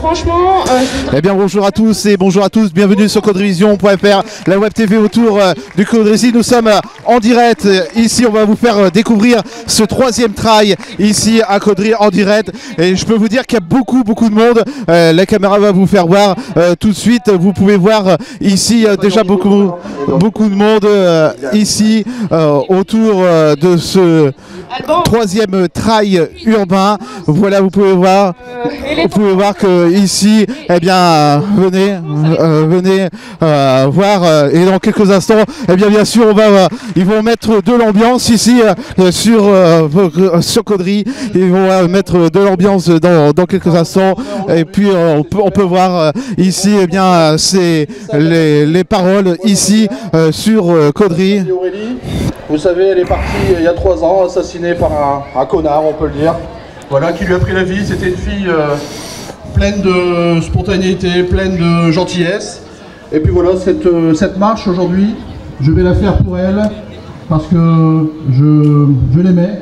Franchement, eh bien bonjour à tous et bonjour à tous, bienvenue sur caudrevision.fr, la web TV autour du Caudrezi. Nous sommes en direct, ici on va vous faire découvrir ce troisième trail ici à Caudry en direct et je peux vous dire qu'il y a beaucoup de monde, la caméra va vous faire voir tout de suite, vous pouvez voir ici déjà beaucoup de monde ici autour de ce troisième trail urbain. Voilà, vous pouvez voir que ici, eh bien, venez voir et dans quelques instants, eh bien sûr, ils vont mettre de l'ambiance ici sur Caudry. Ils vont mettre de l'ambiance dans quelques instants et puis on peut voir ici, eh bien, c'est les paroles ici sur Caudry. Vous savez, elle est partie il y a 3 ans, assassinée par un connard, on peut le dire. Voilà, qui lui a pris la vie. C'était une fille pleine de spontanéité, pleine de gentillesse. Et puis voilà, cette marche aujourd'hui, je vais la faire pour elle, parce que je l'aimais.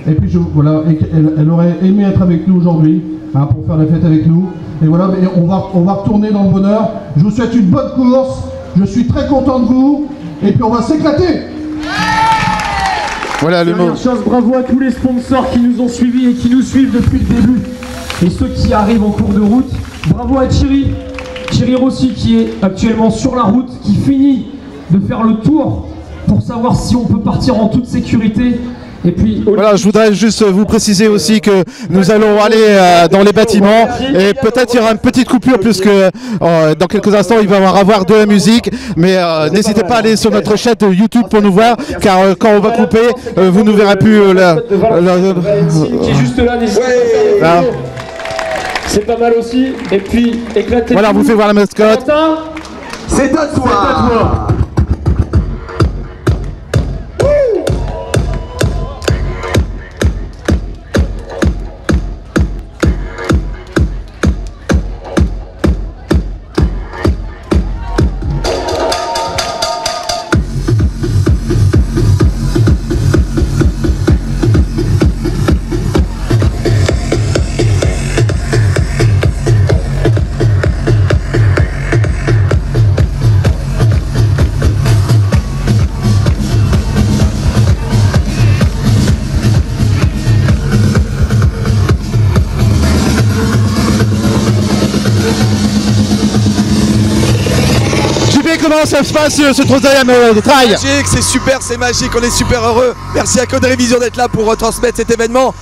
Et puis voilà, elle aurait aimé être avec nous aujourd'hui, hein, pour faire la fête avec nous. Et voilà, et on va retourner dans le bonheur. Je vous souhaite une bonne course, je suis très content de vous, et puis on va s'éclater. Voilà le mot. Bravo à tous les sponsors qui nous ont suivis et qui nous suivent depuis le début. Et ceux qui arrivent en cours de route. Bravo à Thierry Rossi qui est actuellement sur la route, qui finit de faire le tour pour savoir si on peut partir en toute sécurité. Et puis, voilà, je voudrais juste vous préciser aussi que nous allons aller dans les bâtiments et peut-être il y aura une petite coupure puisque dans quelques instants il va y avoir de la musique, mais n'hésitez pas à aller sur notre chaîne YouTube pour nous voir, car quand on va couper, vous ne verrez plus qui est juste là, c'est pas mal aussi. Et puis éclatez. Voilà, on vous fait voir la mascotte. C'est à toi. Comment ça se passe ce troisième trail? Magique, c'est super, c'est magique, on est super heureux. Merci à Caudrevision d'être là pour retransmettre cet événement.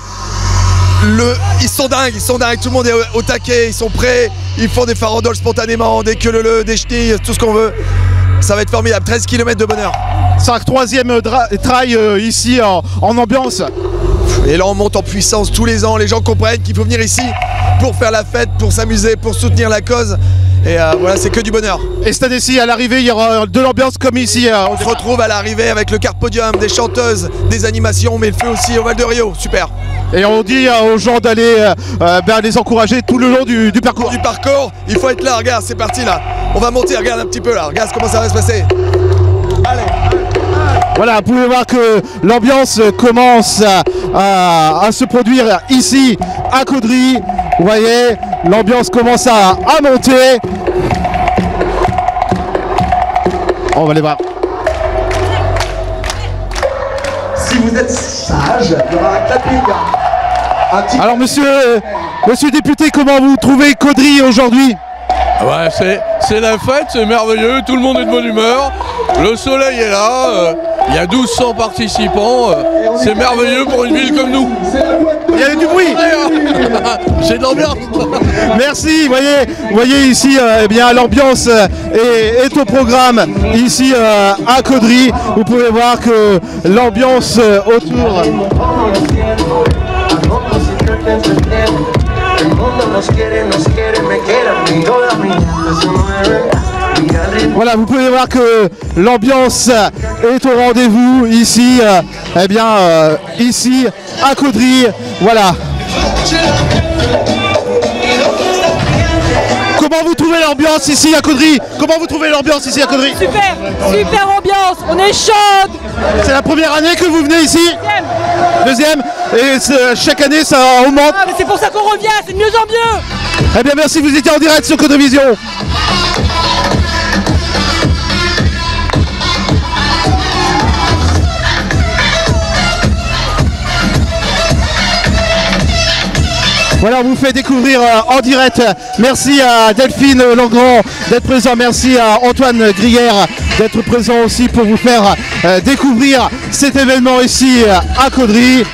Ils sont dingues, tout le monde est au taquet, ils sont prêts, ils font des farandoles spontanément, des queue-leu-leu, des ch'tis, tout ce qu'on veut. Ça va être formidable, 13 km de bonheur. C'est un troisième trail ici en ambiance. Et là on monte en puissance tous les ans, les gens comprennent qu'il faut venir ici pour faire la fête, pour s'amuser, pour soutenir la cause. Et voilà, c'est que du bonheur. Et cette année-ci, à l'arrivée, il y aura de l'ambiance comme ici. On se retrouve à l'arrivée avec le car podium, des chanteuses, des animations, mais le feu aussi au Val de Rio, super. Et on dit aux gens d'aller les encourager tout le long du parcours. Du parcours, il faut être là, regarde, c'est parti là. On va monter, regarde un petit peu là, regarde comment ça va se passer. Allez. Voilà, vous pouvez voir que l'ambiance commence à se produire ici à Caudry. Vous voyez, l'ambiance commence à monter. On va les voir. Si vous êtes sage, il y aura un clapping. Alors monsieur député, comment vous trouvez Caudry aujourd'hui? Ouais, c'est la fête, c'est merveilleux, tout le monde est de bonne humeur, le soleil est là, il y a 1200 participants, c'est merveilleux pour une ville comme nous. Il y a du bruit. J'ai de l'ambiance. Merci, vous voyez ici, eh bien l'ambiance est au programme ici à Caudry. Vous pouvez voir que l'ambiance autour. Voilà, vous pouvez voir que l'ambiance est au rendez-vous ici, eh bien, ici à Caudry. Voilà. Comment vous trouvez l'ambiance ici à Caudry? super ambiance, on est chaude. C'est la première année que vous venez ici? Deuxième. Et chaque année ça augmente. Ah, mais c'est pour ça qu'on revient, c'est de mieux en mieux. Eh bien merci, vous étiez en direct sur Codrevision. Voilà, on vous fait découvrir en direct. Merci à Delphine Langrand d'être présent. Merci à Antoine Grière d'être présent aussi pour vous faire découvrir cet événement ici à Caudry.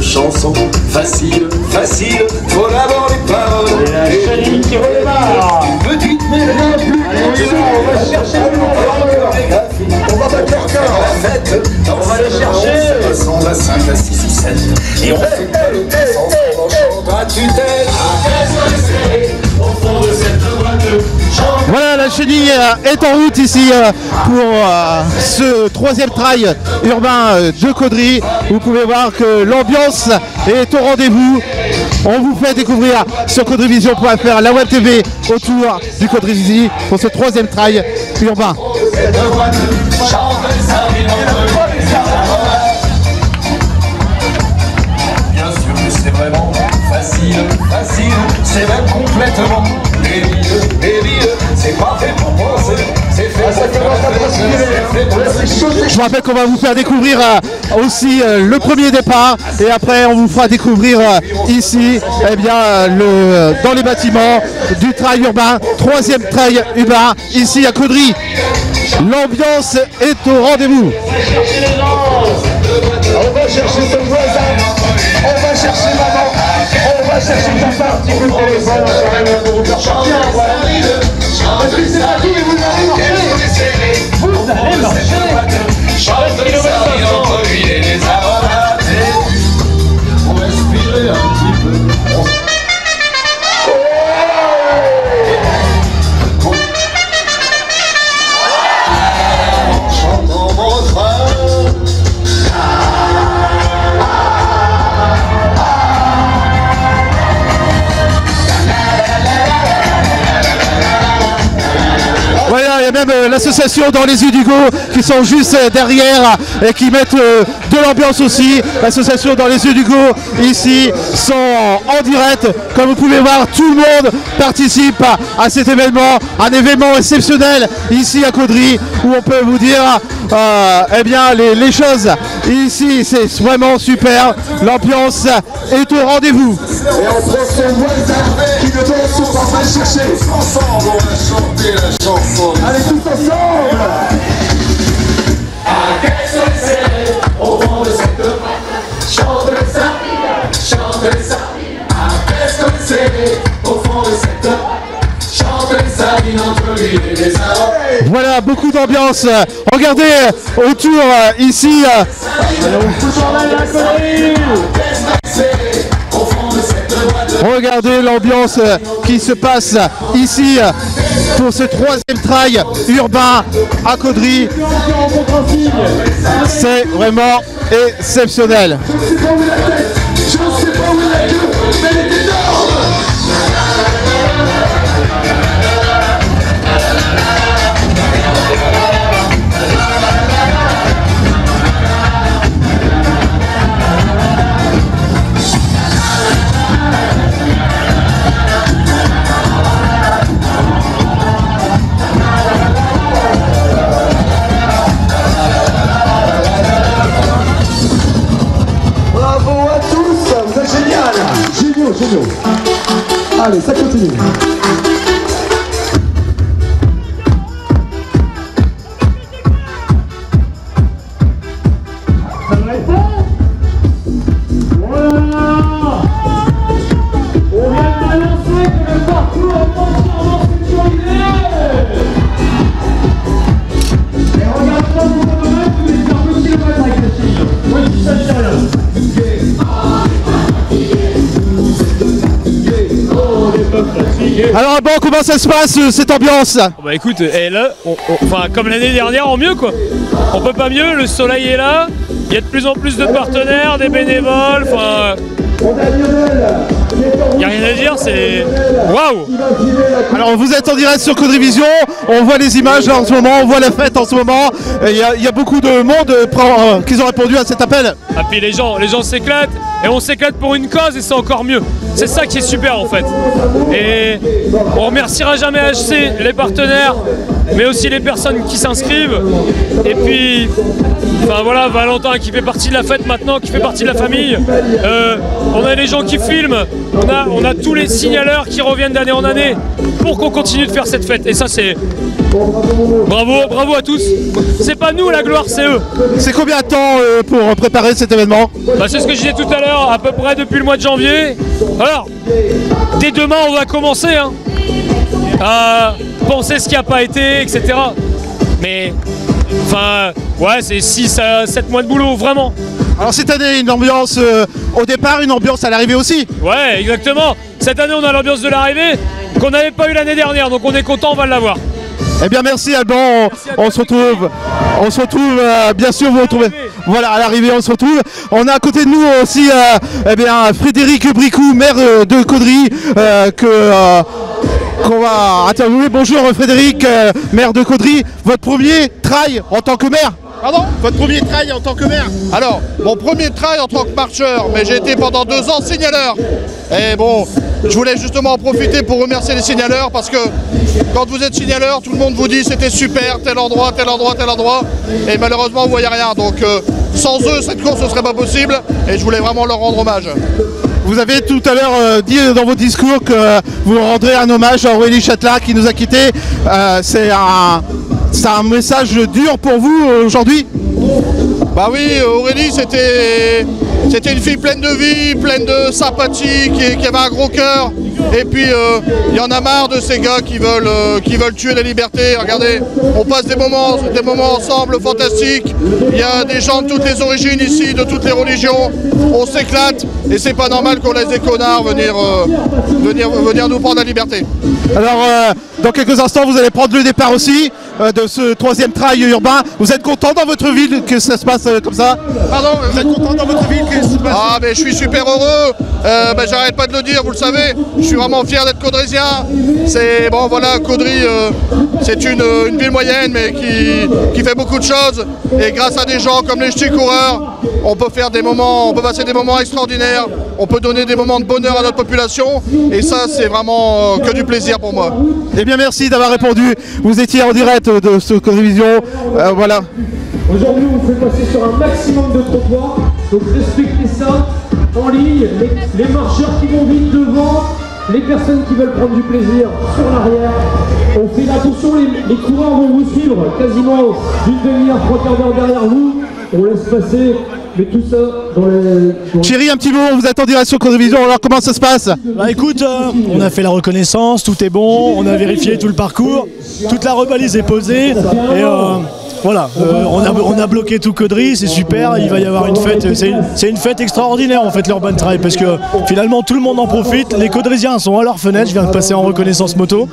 Chanson facile, facile, faut d'abord les paroles. Et la chenille qui redémarre. Petite mélodie, on va chercher le nom. On va battre leur cœur à la fête. On va les chercher. 100, 5, 6 ou 7. Et on fait le test ensemble, on chante à tutelle. Au fond de cette boîte. Voilà, la chenille est en route ici pour ce troisième trail urbain de Caudry. Vous pouvez voir que l'ambiance est au rendez-vous. On vous fait découvrir sur Codrevision.fr la web TV autour du Caudry pour ce troisième trail urbain. Bien sûr que c'est vraiment facile, facile, c'est même complètement débile, c'est pas fait pour penser, c'est fait pour Je vous rappelle qu'on va vous faire découvrir aussi le premier départ et après on vous fera découvrir ici eh bien, dans les bâtiments du trail urbain, troisième trail urbain ici à Caudry. L'ambiance est au rendez-vous. On va chercher son voisin, on va chercher maman, on va chercher ta part, petit coup de téléphone, on va rien pour vous faire sortir, voilà. Parce que c'est pas tout, mais vous allez marcher. Vous allez marcher. entre l'huile et les aromates. On respirer un petit peu. Chantant mon refrain. Voilà, il y a même l'association Dans les yeux d'Hugo qui sont juste derrière et qui mettent de l'ambiance aussi. L'association Dans les yeux d'Hugo ici sont en direct. Comme vous pouvez voir, tout le monde participe à cet événement, un événement exceptionnel ici à Caudry où on peut vous dire eh bien les choses ici c'est vraiment super. L'ambiance est au rendez-vous. Et on prend son voisin qui ne danse pas, on va chercher. Ensemble, on va chanter la chanson. Allez tous ensemble. Au fond de cette boîte, chante ça, chante ça. Qu'est-ce que c'est? Au fond de cette boîte, chante ça, vient entre lui et les arbres. Voilà, beaucoup d'ambiance. Regardez autour ici. Regardez l'ambiance qui se passe ici pour ce troisième trail urbain à Caudry. C'est vraiment exceptionnel. Je sais pas où est la tête, je sais pas où est la queue, mais elle est énorme. Bravo à tous, vous êtes génial. Géniaux, géniaux. Allez, ça continue. Ça va être bon? Voilà. On vient de balancer que le parcours entièrement sécurisé. Et regardez dans mon chronomètre, vous allez faire 2 km avec la fille. Oui, ça ne dit rien. On est Alban, comment ça se passe cette ambiance? Bah écoute, là, enfin comme l'année dernière en mieux quoi. On peut pas mieux, le soleil est là, il y a de plus en plus de partenaires, des bénévoles, enfin... Il n'y a rien à dire, c'est... Waouh! Alors vous êtes en direct sur Codrevision, on voit les images là en ce moment, on voit la fête en ce moment. Il y a beaucoup de monde qui ont répondu à cet appel. Ah puis les gens s'éclatent, et on s'éclate pour une cause et c'est encore mieux. C'est ça qui est super en fait. Et on remerciera jamais HC, les partenaires, mais aussi les personnes qui s'inscrivent. Et puis, enfin voilà, Valentin qui fait partie de la fête maintenant, qui fait partie de la famille. On a les gens qui filment, on a tous les signaleurs qui reviennent d'année en année pour qu'on continue de faire cette fête. Et ça c'est... Bravo à tous. C'est pas nous la gloire, c'est eux. C'est combien de temps pour préparer cet événement? Bah, c'est ce que je disais tout à l'heure, à peu près depuis le mois de janvier. Alors, dès demain on va commencer hein, à penser ce qui n'a pas été, etc. Mais, enfin, ouais, c'est 6 à 7 mois de boulot, vraiment. Alors cette année, une ambiance au départ, une ambiance à l'arrivée aussi. Ouais, exactement. Cette année, on a l'ambiance de l'arrivée qu'on n'avait pas eu l'année dernière, donc on est content, on va l'avoir. Eh bien merci Alban, on se retrouve, bien sûr vous retrouvez, voilà à l'arrivée on se retrouve. On a à côté de nous aussi eh bien, Frédéric Bricou, maire de Caudry, qu'on va interviewer. Bonjour Frédéric, maire de Caudry, votre premier trail en tant que maire? Pardon? Votre premier trail en tant que maire? Alors, mon premier trail en tant que marcheur, mais j'ai été pendant 2 ans signaleur. Et bon, je voulais justement en profiter pour remercier les signaleurs parce que quand vous êtes signaleur, tout le monde vous dit c'était super, tel endroit, tel endroit, tel endroit. Et malheureusement, vous voyez rien. Donc, sans eux, cette course ne serait pas possible. Et je voulais vraiment leur rendre hommage. Vous avez tout à l'heure dit dans votre discours que vous rendrez un hommage à Aurélie Châtelain qui nous a quittés. C'est un message dur pour vous aujourd'hui? Bah oui, Aurélie c'était une fille pleine de vie, pleine de sympathie, qui avait un gros cœur. Et puis il y en a marre de ces gars qui veulent tuer la liberté. Regardez, on passe des moments ensemble fantastiques. Il y a des gens de toutes les origines ici, de toutes les religions. On s'éclate et c'est pas normal qu'on laisse des connards venir nous prendre la liberté. Alors dans quelques instants vous allez prendre le départ aussi de ce 3e trail urbain. Vous êtes content dans votre ville que ça se passe comme ça? Pardon? Vous êtes content dans votre ville que ça se passe? Ah mais je suis super heureux, j'arrête pas de le dire, vous le savez, je suis vraiment fier d'être caudrésien. C'est bon voilà, Caudry c'est une ville moyenne mais qui fait beaucoup de choses et grâce à des gens comme les ch'tis coureurs, on peut passer des moments extraordinaires, on peut donner des moments de bonheur à notre population et ça c'est vraiment que du plaisir pour moi. Eh bien merci d'avoir répondu, vous étiez en direct de ce Codrevision, voilà. Aujourd'hui, on vous fait passer sur un maximum de trottoirs, donc respectez ça en ligne, les marcheurs qui vont vite devant, les personnes qui veulent prendre du plaisir sur l'arrière. On fait attention, les coureurs vont vous suivre quasiment d'une demi-heure, 3 quarts d'heure derrière vous. On laisse passer, mais tout ça dans les... Chérie, un petit mot, vous êtes en direct sur Codrevision, alors comment ça se passe? Bah écoute, on a fait la reconnaissance, tout est bon, on a vérifié tout le parcours, toute la rebalise est posée et voilà, on a bloqué tout Caudry, c'est super, il va y avoir une fête, c'est une fête extraordinaire en fait l'Urban Trail parce que finalement tout le monde en profite, les Caudrésiens sont à leur fenêtre, je viens de passer en reconnaissance moto.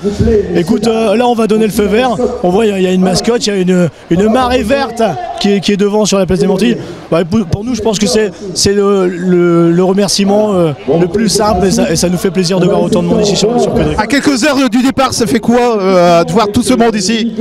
Écoute, là on va donner le feu vert, on voit il y a une mascotte, il y a une marée verte qui est devant sur la place des Montilles. Bah, pour nous je pense que c'est le remerciement le plus simple et ça nous fait plaisir de voir autant de monde ici sur Caudry. À quelques heures du départ, ça fait quoi de voir tout ce monde ici?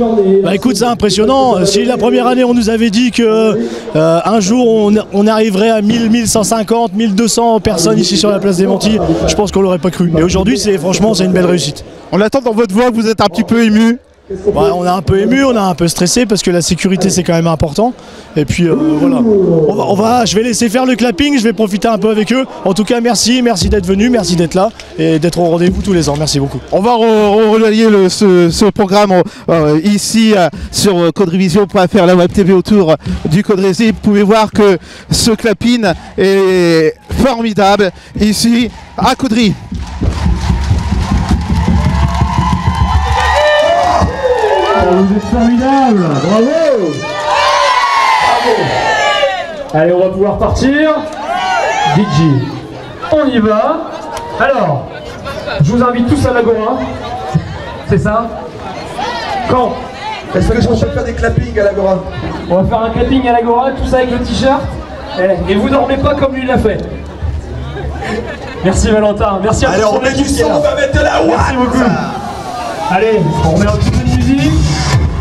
Bah écoute, c'est impressionnant. Si la première année on nous avait dit que un jour on arriverait à 1000, 1150, 1200 personnes ici sur la place des Montilles, je pense qu'on l'aurait pas cru. Et aujourd'hui franchement c'est une belle réussite. On attend dans votre voix que vous êtes un petit peu ému. Ouais, on est un peu ému, on est un peu stressé parce que la sécurité c'est quand même important. Et puis voilà, je vais laisser faire le clapping, je vais profiter un peu avec eux. En tout cas merci d'être venu, merci d'être là et d'être au rendez-vous tous les ans. Merci beaucoup. On va relayer ce programme ici sur codrevision.fr, la web TV autour du Codrési. Vous pouvez voir que ce clapping est formidable ici à Caudry. Vous êtes formidable, bravo! Allez, on va pouvoir partir. DJ, on y va. Alors, je vous invite tous à l'Agora. c'est ça? Quand? Est-ce que je peux faire des clappings à l'Agora? On va faire un clapping à l'Agora, tout ça avec le t-shirt. Et vous dormez pas comme lui l'a fait. Merci Valentin, merci à tous. Allez, on met du son, on va mettre de la ouate. Merci beaucoup. Allez, on remet un petit peu de musique.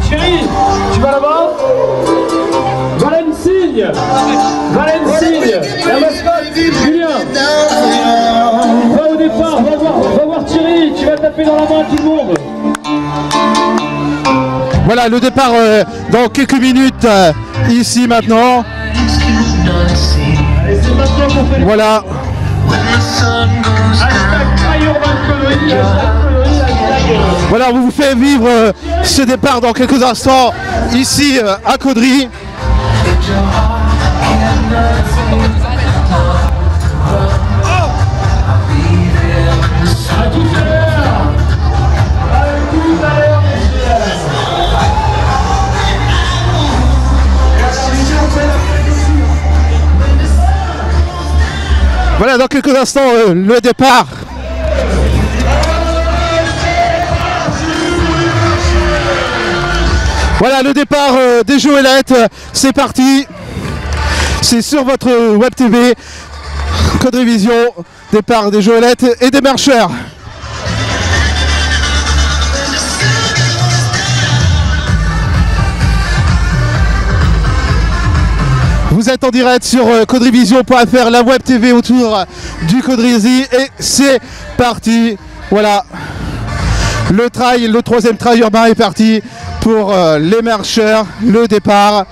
Chérie, tu vas là-bas? Valentine, la mascotte, Julien. Va au départ, va voir Thierry, tu vas taper dans la main à tout le monde. Voilà le départ dans quelques minutes ici maintenant. Allez, c'est maintenant qu'on fait les... Voilà. Voilà, on vous fait vivre ce départ dans quelques instants ici à Caudry. Voilà, dans quelques instants, le départ. Voilà, le départ des Joëlettes, c'est parti. C'est sur votre Web TV, Caudry Vision, départ des Joëlettes et des marcheurs. Vous êtes en direct sur caudryvision.fr, la Web TV autour du Caudry et c'est parti. Voilà, le troisième trail urbain est parti pour les marcheurs, le départ.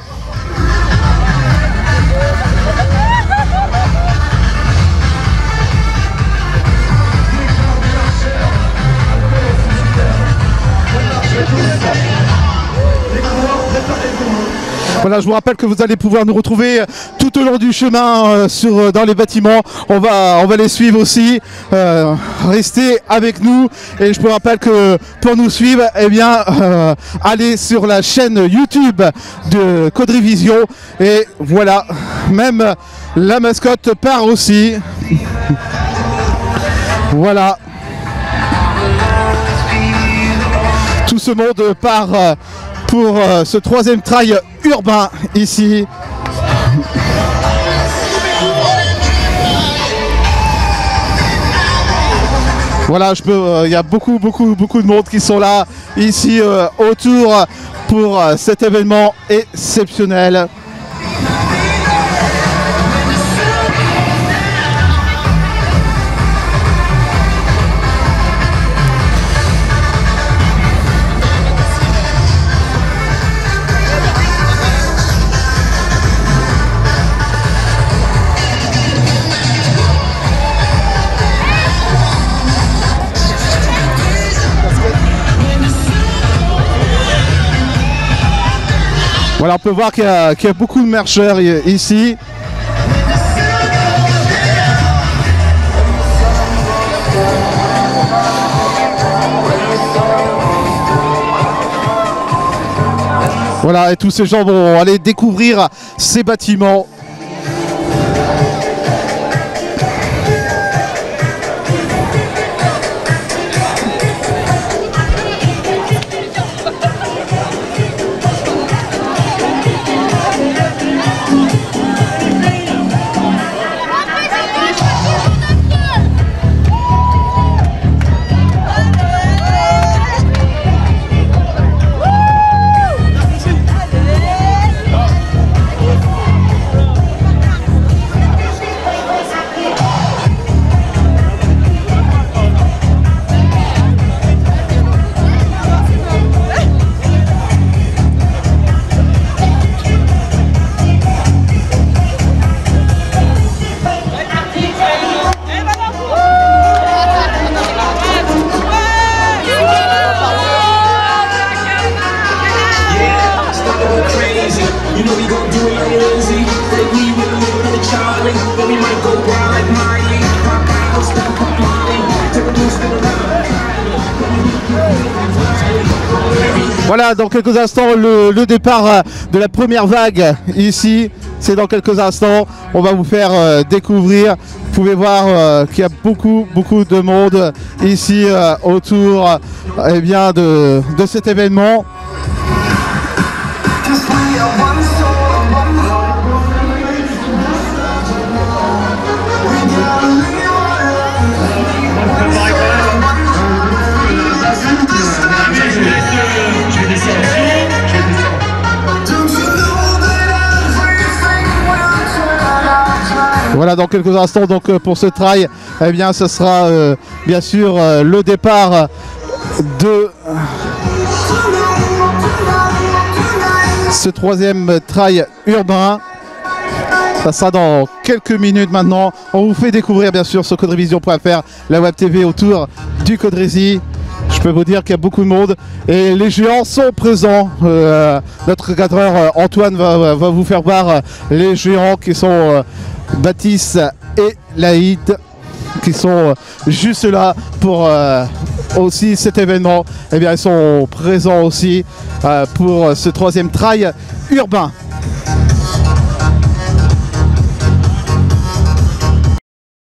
Voilà, je vous rappelle que vous allez pouvoir nous retrouver tout au long du chemin dans les bâtiments. On va les suivre aussi. Restez avec nous. Et je vous rappelle que pour nous suivre, eh bien, allez sur la chaîne YouTube de Caudry Vision. Et voilà, même la mascotte part aussi. Voilà. Tout ce monde part pour ce troisième trail urbain ici. Voilà, il y a beaucoup de monde qui sont là ici autour pour cet événement exceptionnel. Voilà, on peut voir qu'il y a beaucoup de marcheurs ici. Voilà, et tous ces gens vont aller découvrir ces bâtiments. Voilà, dans quelques instants, le départ de la première vague ici, c'est dans quelques instants. On va vous faire découvrir pouvez voir qu'il y a beaucoup de monde ici autour eh bien, de cet événement. Voilà, dans quelques instants donc pour ce trail, eh bien ce sera bien sûr le départ de ce troisième trail urbain. Ça sera dans quelques minutes maintenant. On vous fait découvrir bien sûr sur CodeRevision.fr, la web TV autour du Codrésie. Je peux vous dire qu'il y a beaucoup de monde et les géants sont présents. Notre cadreur Antoine va vous faire voir les géants qui sont Baptiste et Laïd, qui sont juste là pour aussi cet événement. Eh bien, ils sont présents aussi pour ce troisième trail urbain.